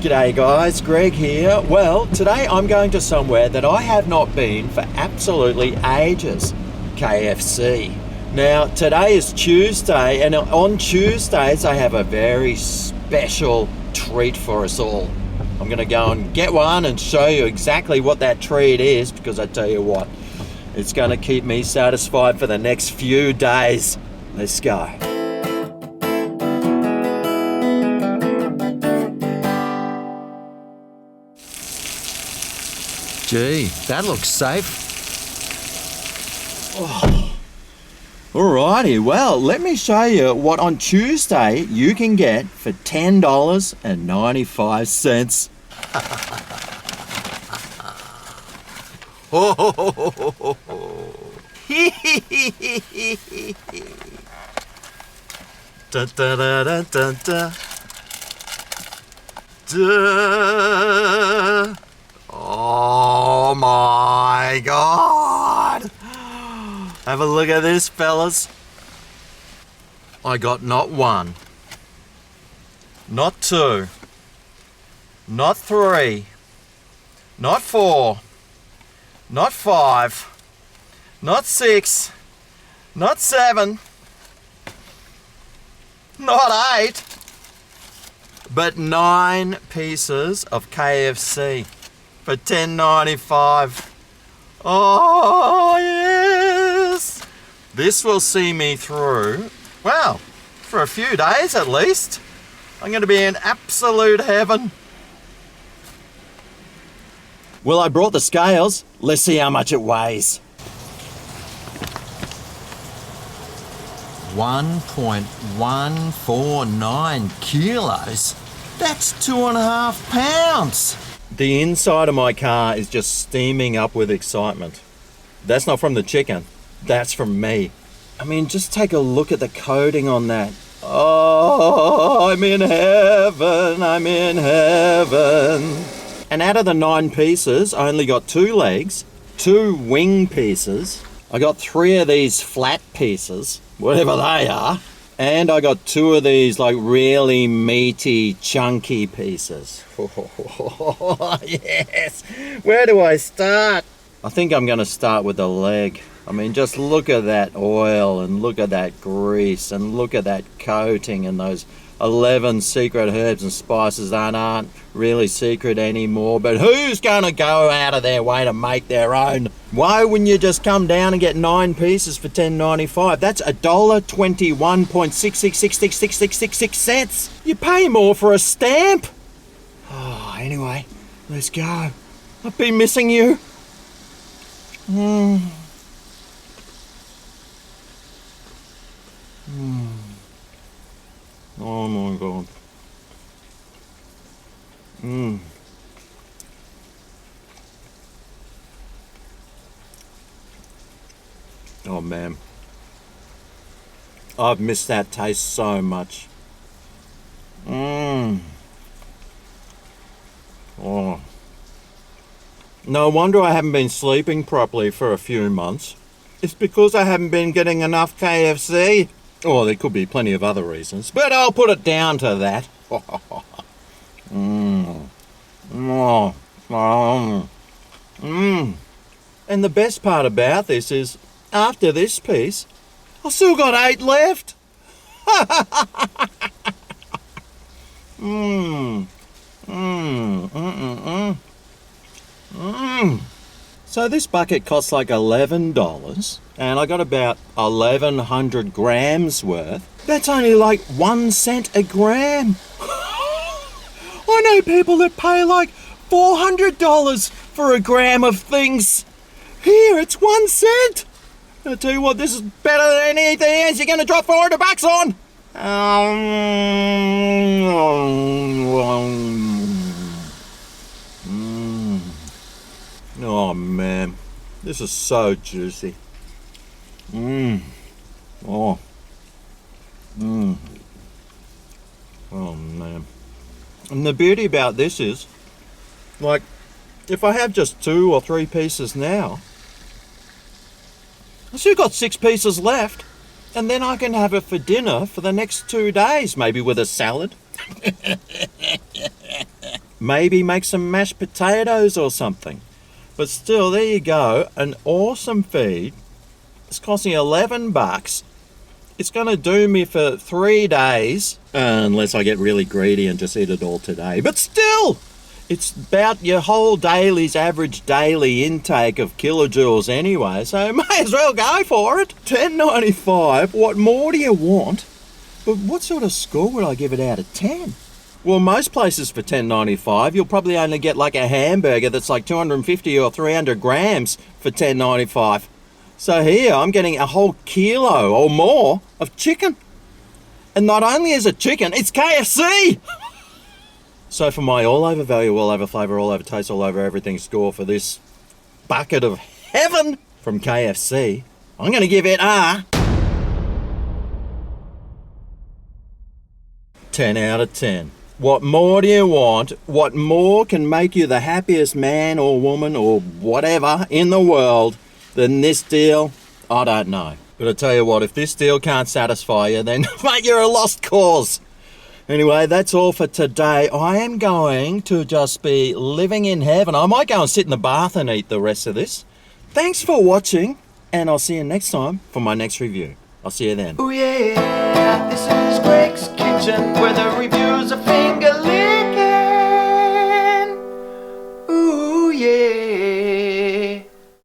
G'day guys, Greg here. Well, today I'm going to somewhere that I have not been for absolutely ages. KFC. Now, today is Tuesday, and on Tuesdays I have a very special treat for us all. I'm going to go and get one and show you exactly what that treat is, because I tell you what, it's going to keep me satisfied for the next few days. Let's go. Gee, that looks safe. Oh. Alrighty, well, let me show you what on Tuesday you can get for $10.95. Da, da, da, da, da, da. Da. Oh my God! Have a look at this, fellas. I got not one, not two, not three, not four, not five, not six, not seven, not eight, but 9 pieces of KFC. For $10.95. Oh, yes! This will see me through, well, for a few days at least. I'm going to be in absolute heaven. Well, I brought the scales. Let's see how much it weighs. 1.149 kilos. That's 2.5 pounds. The inside of my car is just steaming up with excitement. That's not from the chicken, that's from me. I mean, just take a look at the coating on that. Oh, I'm in heaven, I'm in heaven. And out of the 9 pieces, I only got 2 legs, 2 wing pieces. I got 3 of these flat pieces, whatever they are. And I got 2 of these like really meaty, chunky pieces. Oh, yes! Where do I start? I think I'm going to start with the leg. I mean, just look at that oil and look at that grease and look at that coating and those 11 secret herbs and spices that aren't really secret anymore. But who's going to go out of their way to make their own? Why wouldn't you just come down and get 9 pieces for $10.95? That's $1.21.66666666. You pay more for a stamp. Oh, anyway, let's go. I've been missing you. Oh my God. Oh man. I've missed that taste so much. Oh. No wonder I haven't been sleeping properly for a few months. It's because I haven't been getting enough KFC. Oh, there could be plenty of other reasons, but I'll put it down to that. And the best part about this is, after this piece, I've still got 8 left. So this bucket costs like $11, and I got about 1,100 grams worth. That's only like 1 cent a gram. I know people that pay like $400 for a gram of things. Here, it's 1 cent. I tell you what, this is better than anything else you're going to drop $400 on. Oh man, this is so juicy. Oh man. And the beauty about this is, like, if I have just 2 or 3 pieces now, I still got 6 pieces left, and then I can have it for dinner for the next 2 days, maybe with a salad. Maybe make some mashed potatoes or something. But still, there you go. An awesome feed. It's costing $11. It's going to do me for 3 days, unless I get really greedy and just eat it all today. But still, it's about your whole average daily intake of kilojoules anyway, so may as well go for it. $10.95, what more do you want? But what sort of score would I give it out of 10? Well, most places for $10.95, you'll probably only get like a hamburger that's like 250 or 300 grams for $10.95. So here, I'm getting a whole kilo or more of chicken. And not only is it chicken, it's KFC! So for my all over value, all over flavour, all over taste, all over everything score for this bucket of heaven from KFC, I'm going to give it a 10 out of 10. What more do you want? What more can make you the happiest man or woman or whatever in the world than this deal? I don't know. But I tell you what, if this deal can't satisfy you, then mate, you're a lost cause. Anyway, that's all for today. I am going to just be living in heaven. I might go and sit in the bath and eat the rest of this. Thanks for watching, and I'll see you next time for my next review. I'll see you then. Oh yeah, this